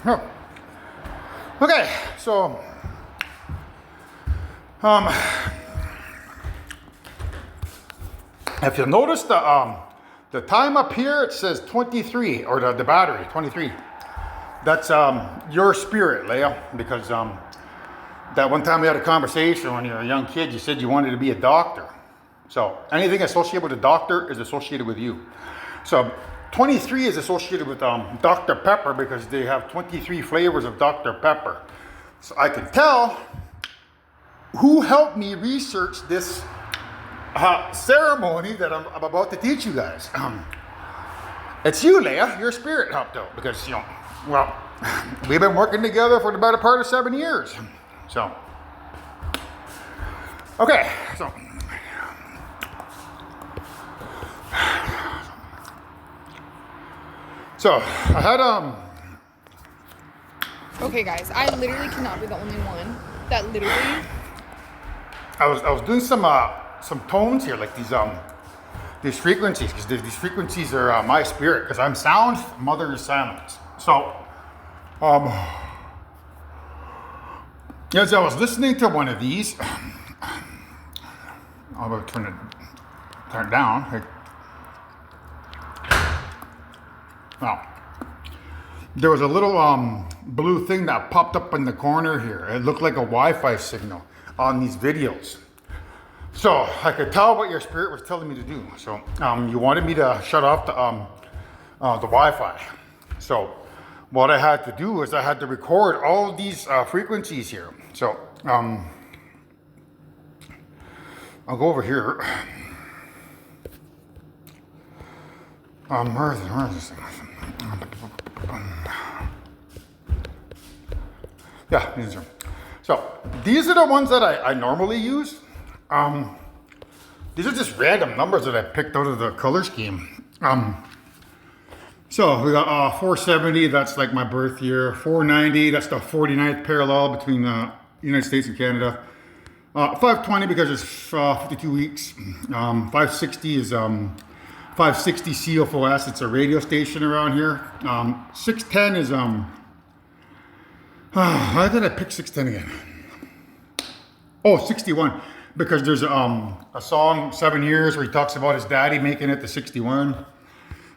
Oh. Okay, so if you notice the time up here, it says 23, or the battery 23. That's your spirit, Leia, because that one time we had a conversation when you were a young kid, you said you wanted to be a doctor. So anything associated with a doctor is associated with you. So 23 is associated with Dr. Pepper because they have 23 flavors of Dr. Pepper. So I can tell who helped me research this ceremony that I'm about to teach you guys. It's you, Leia. Your spirit helped out because, you know, well, we've been working together for the better part of 7 years. So, okay, so I had Okay, guys, I literally cannot be the only one that literally. I was doing some tones here, like these frequencies, because these frequencies are my spirit, because I'm sound, mother is silence. So, as I was listening to one of these, I'll turn it down. Now, there was a little blue thing that popped up in the corner here. It looked like a Wi-Fi signal on these videos. So I could tell what your spirit was telling me to do. So you wanted me to shut off the Wi-Fi. So what I had to do is I had to record all of these frequencies here. So I'll go over here. Where is this thing? Yeah, these are. So these are the ones that I normally use. These are just random numbers that I picked out of the color scheme. So we got 470, that's like my birth year. 490, that's the 49th parallel between the United States and Canada. 520 because it's 52 weeks. 560 is 560 CFOS, it's a radio station around here. 610 is why did I pick 610 again? Oh, 61, because there's a song, 7 Years, where he talks about his daddy making it to 61.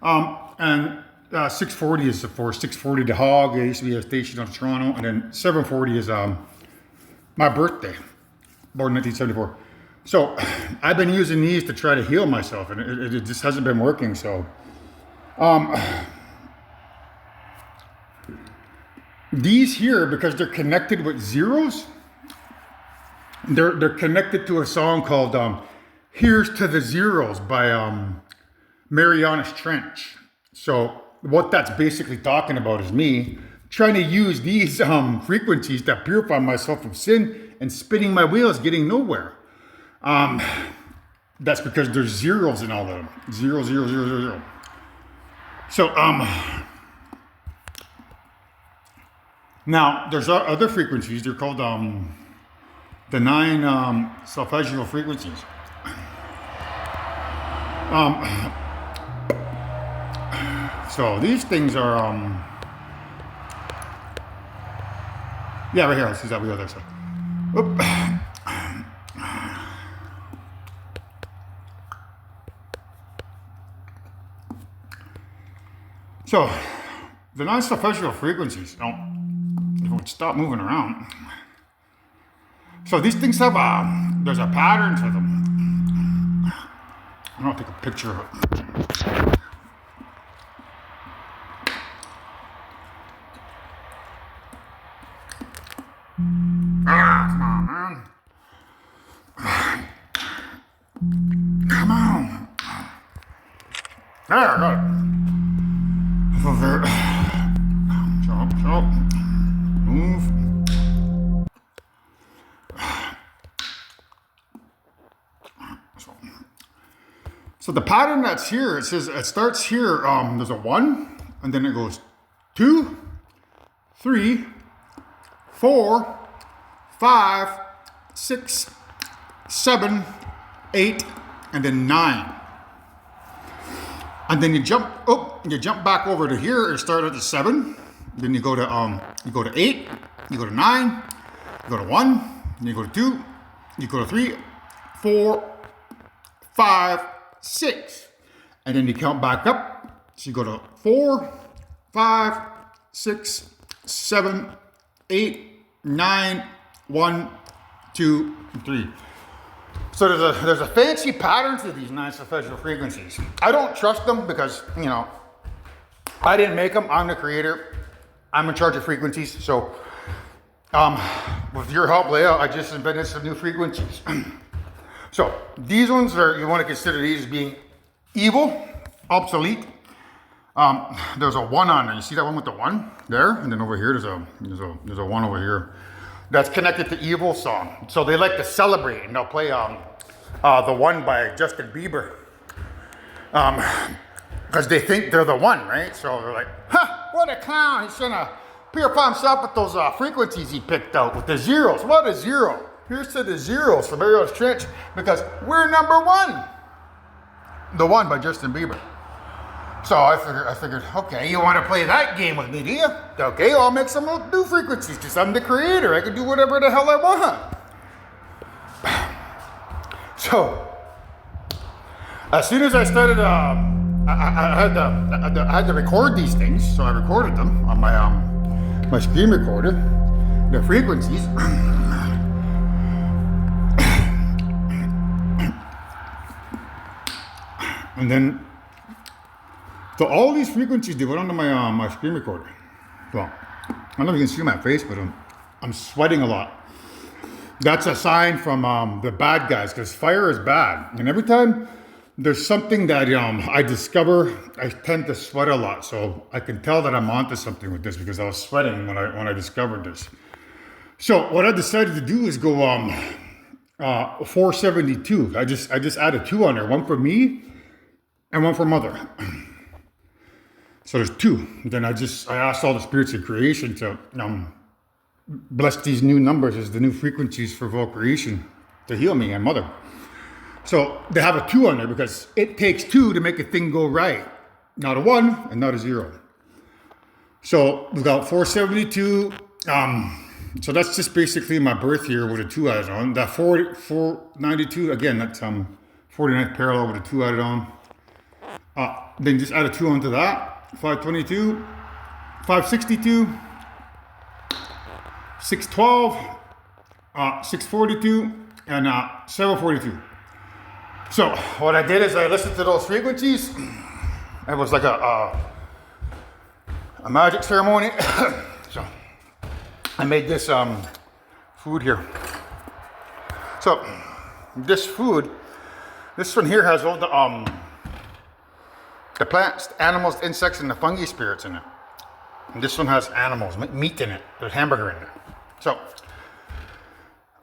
And 640 is for 640 The Hog. It used to be a station on Toronto. And then 740 is my birthday, born in 1974. So I've been using these to try to heal myself, and it just hasn't been working. So these here, because they're connected with zeros, they're connected to a song called Here's to the Zeros by Marianas Trench. So what that's basically talking about is me trying to use these frequencies to purify myself from sin and spinning my wheels, getting nowhere. That's because there's zeros in all of them. 0, 0, 0, 0, 0. So now there's other frequencies. They're called the 9 solfeggio frequencies. So these things are yeah, right here. Let's see that we go there. So, oop. So the 9 solfeggio frequencies don't stop moving around. So these things have there's a pattern to them. I'm gonna take a picture of it. Come on, man. Come on. There, I got it. Over. Jump. Move. So the pattern that's here, it says it starts here. There's a 1, and then it goes 2, 3, 4, 5, 6, 7, 8, and then 9. And then you jump back over to here and start at the 7. Then you go to 8, you go to 9, you go to 1, then you go to 2, you go to 3, 4, 5, 6. And then you count back up. So you go to 4, 5, 6, 7, 8, 9, 1, 2, 3. So there's a fancy pattern to these nine solfeggio frequencies. I don't trust them because, you know, I didn't make them. I'm the creator. I'm in charge of frequencies. So with your help, Leah, I just invented some new frequencies. So these ones you want to consider these as being evil, obsolete. There's a 1 on there. You see that one with the 1 there? And then over here, there's a 1 over here. That's connected to evil song. So they like to celebrate, and they'll play the 1 by Justin Bieber. Because they think they're the 1, right? So they're like, ha, what a clown. He's trying to purify himself with those frequencies he picked out with the zeros. What a zero. Here's to the zeros from Ariel's Trench because we're number 1. The 1 by Justin Bieber. So I figured, okay, you want to play that game with me, do you? Okay, I'll make some new frequencies because I'm the creator. I can do whatever the hell I want. So, as soon as I started, I had to record these things. So I recorded them on my screen recorder, the frequencies. And then, so all these frequencies, they went onto my screen recorder. Well, I don't know if you can see my face, but I'm sweating a lot. That's a sign from the bad guys, because fire is bad. And every time there's something that I discover, I tend to sweat a lot. So I can tell that I'm onto something with this because I was sweating when I discovered this. So what I decided to do is go 472. I just added 2 on there, 1 for me and 1 for Mother. So there's 2. Then I asked all the spirits of creation to bless these new numbers as the new frequencies for Volcreation to heal me and Mother. So they have a 2 on there because it takes 2 to make a thing go right. Not a 1 and not a 0. So we've got 472. So that's just basically my birth year with a 2 added on. That 492, again, that's 49th parallel with a 2 added on. Then just add a 2 onto that. 522, 562, 612, 642, and 742. So what I did is I listened to those frequencies. It was like a magic ceremony. So I made this food here. So this food, this one here has all the plants, animals, insects, and the fungi spirits in it. And this one has animals, meat in it. There's hamburger in there. So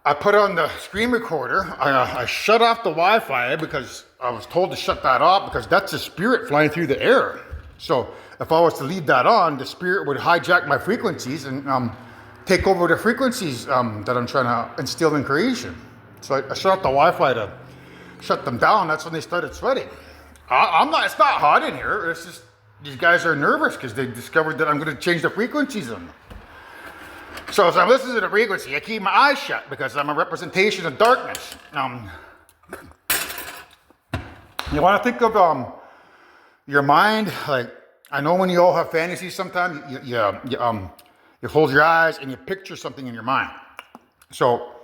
I put on the screen recorder. I shut off the Wi-Fi because I was told to shut that off because that's a spirit flying through the air. So if I was to leave that on, the spirit would hijack my frequencies and take over the frequencies that I'm trying to instill in creation. So I shut off the Wi-Fi to shut them down. That's when they started sweating. It's not hot in here. It's just, these guys are nervous because they discovered that I'm going to change the frequencies on them. So as I'm listening to the frequency, I keep my eyes shut because I'm a representation of darkness. You want to think of your mind, like, I know when you all have fantasies sometimes, you close your eyes and you picture something in your mind. So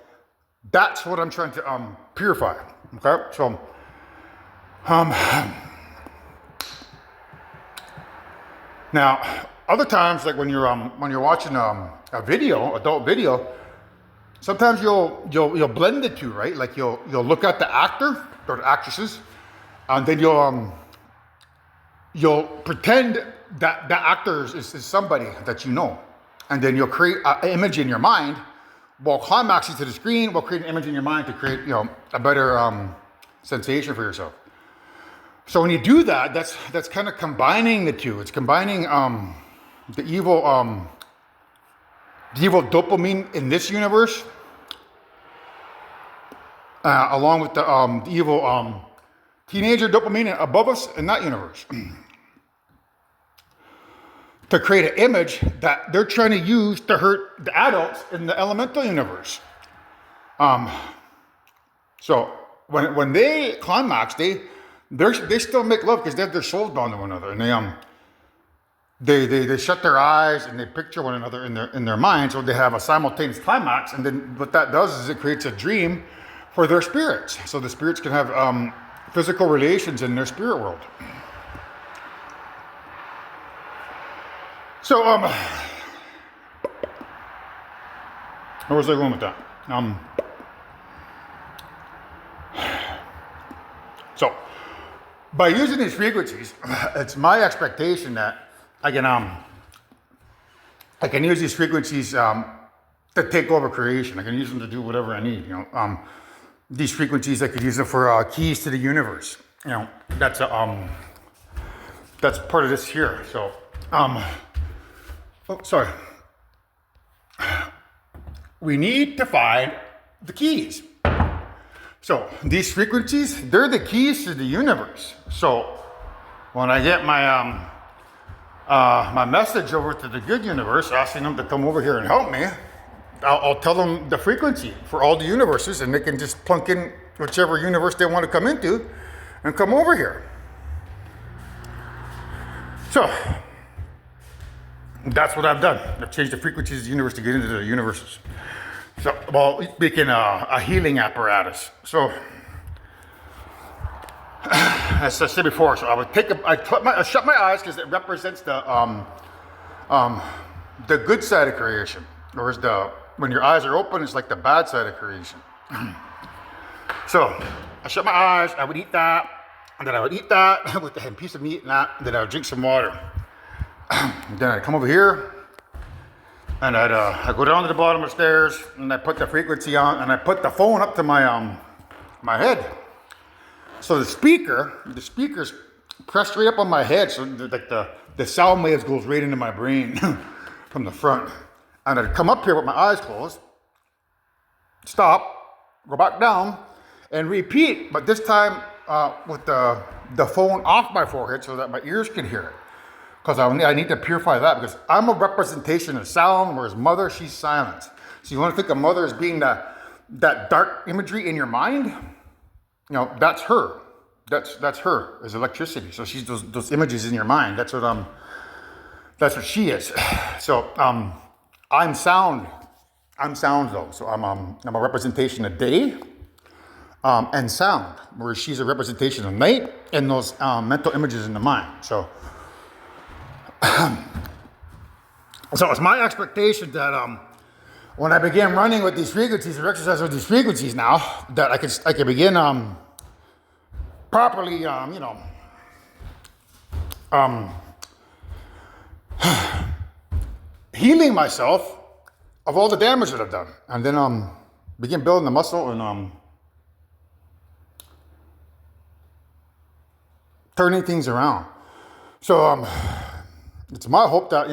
that's what I'm trying to purify. Okay, so now other times, like when you're watching a video, adult video, sometimes you'll blend the two, right? Like you'll look at the actor or the actresses, and then you'll pretend that the actor is somebody that you know, and then you'll create an image in your mind while climaxing to the screen. We'll create an image in your mind to create a better sensation for yourself. So when you do that, that's kind of combining the two. It's combining the evil dopamine in this universe, along with the evil teenager dopamine above us in that universe. to create an image that they're trying to use to hurt the adults in the elemental universe. So when they climax, they still make love because they have their souls bound to one another, and they shut their eyes and they picture one another in their minds, so they have a simultaneous climax. And then what that does is it creates a dream for their spirits, so the spirits can have physical relations in their spirit world. So where was I going with that? So by using these frequencies, it's my expectation that I can use these frequencies to take over creation. I can use them to do whatever I need. These frequencies, I could use them for keys to the universe. That's part of this here. So, sorry. We need to find the keys. So these frequencies, they're the keys to the universe. So when I get my my message over to the good universe, asking them to come over here and help me, I'll tell them the frequency for all the universes, and they can just plunk in whichever universe they want to come into and come over here. So that's what I've done. I've changed the frequencies of the universe to get into the universes. So, making a healing apparatus. So, as I said before, so I would I shut my eyes because it represents the good side of creation. Whereas when your eyes are open, it's like the bad side of creation. So, I shut my eyes, I would eat that, and then I would eat that with a piece of meat and that, and then I would drink some water. And then I'd come over here, and I'd go down to the bottom of the stairs, and I put the frequency on, and I put the phone up to my my head. So the speaker's pressed right up on my head, so the sound waves goes right into my brain from the front. And I'd come up here with my eyes closed, stop, go back down, and repeat, but this time with the phone off my forehead so that my ears can hear it. Because I need to purify that, because I'm a representation of sound, whereas mother, she's silent. So you want to think of mother as being that dark imagery in your mind? That's her. That's her, as electricity. So she's those images in your mind. That's what she is. So I'm sound. I'm sound though. So I'm a representation of day and sound, whereas she's a representation of night and those mental images in the mind. So it's my expectation that when I begin running with these frequencies or exercising with these frequencies now, that I can begin properly, healing myself of all the damage that I've done, and then begin building the muscle and turning things around. So it's my hope that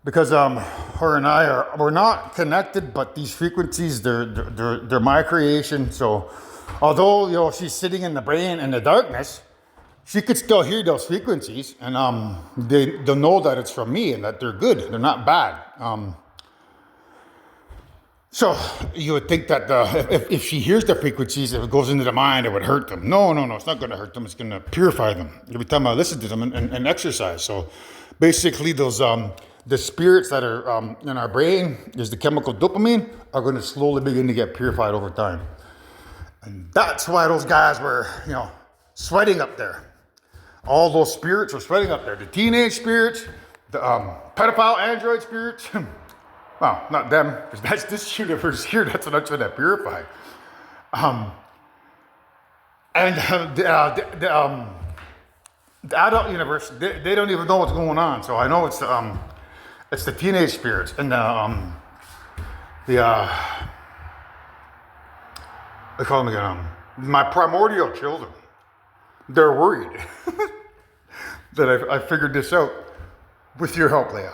because her and we're not connected, but these frequencies they're my creation. So although she's sitting in the brain in the darkness, she could still hear those frequencies, and they'll know that it's from me and that they're good, they're not bad. So you would think that if she hears the frequencies, if it goes into the mind, it would hurt them. No, it's not going to hurt them. It's going to purify them every time I listen to them and exercise. So basically, those the spirits that are in our brain, is the chemical dopamine, are going to slowly begin to get purified over time. And that's why those guys were, sweating up there. All those spirits were sweating up there. The teenage spirits, the pedophile android spirits. Well, not them, because that's this universe here. That's what I'm trying to purify. And the adult universe, they don't even know what's going on. So I know it's the teenage spirits and they call them again, my primordial children. They're worried that I figured this out with your help, Leah.